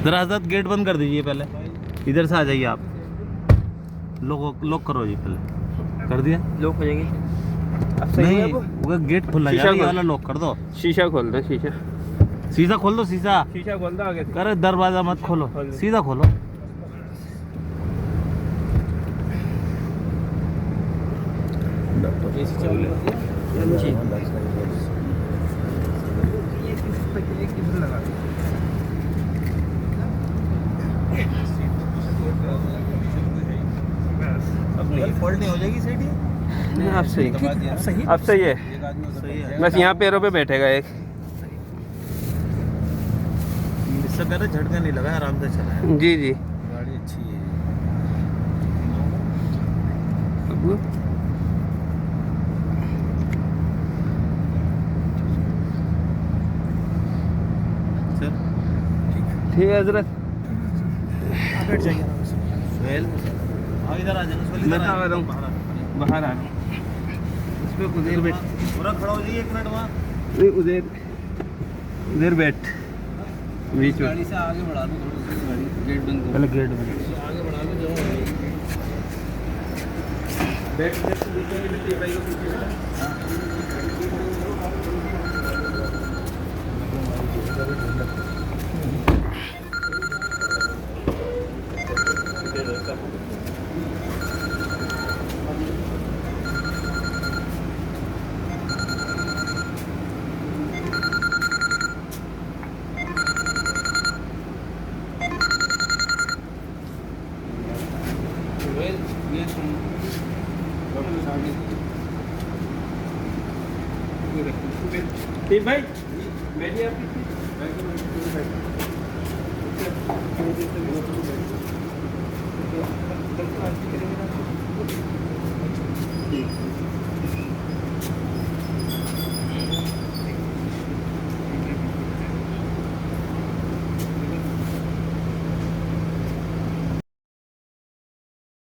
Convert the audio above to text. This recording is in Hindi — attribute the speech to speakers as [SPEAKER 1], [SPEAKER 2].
[SPEAKER 1] जरा हजरत गेट बंद कर दीजिए पहले, इधर से आ जाइए आप। लॉक करो जी, पहले कर दिया।
[SPEAKER 2] लॉक हो जाएगी अब सही है।
[SPEAKER 1] नहीं वो गेट खुला
[SPEAKER 2] शीशा
[SPEAKER 1] यार, ये
[SPEAKER 2] खोल।
[SPEAKER 1] वाला लॉक कर दो।
[SPEAKER 2] शीशा खोल दो, शीशा
[SPEAKER 1] सीधा खोल दो, शीशा।
[SPEAKER 2] शीशा खोल दो आगे से।
[SPEAKER 1] अरे दरवाजा मत खोलो,
[SPEAKER 2] खोल दो।
[SPEAKER 1] सीधा खोलो। फोल्ड नहीं हो जाएगी सीट ये?
[SPEAKER 2] नहीं अब सही,
[SPEAKER 1] सही
[SPEAKER 2] अब सही है।
[SPEAKER 1] सही है।
[SPEAKER 2] बस यहाँ पैरों पे बैठेगा एक।
[SPEAKER 1] इससे कह रहे झटका नहीं लगा, आराम से चला है।
[SPEAKER 2] जी जी
[SPEAKER 1] गाड़ी अच्छी है। सर
[SPEAKER 2] ठीक है हजरत।
[SPEAKER 1] बैठ जाइए आराम से। सुहेल इधर आ जाना। सुहेल
[SPEAKER 2] मैं
[SPEAKER 1] इधर
[SPEAKER 2] आ रहा हूँ, बाहर आ रहा हूँ। इस पे उधर बैठ,
[SPEAKER 1] पूरा खड़ा हो जाइए 1 मिनट वहाँ।
[SPEAKER 2] नहीं उधर बैठ बीच में।
[SPEAKER 1] गाड़ी से आगे बढ़ा लो थोड़ी सी गाड़ी, गेट बंद करो।
[SPEAKER 2] पहले गेट बंद।
[SPEAKER 1] आगे बढ़ा लो जो
[SPEAKER 2] ठीक भाई बैठिए आप। ठीक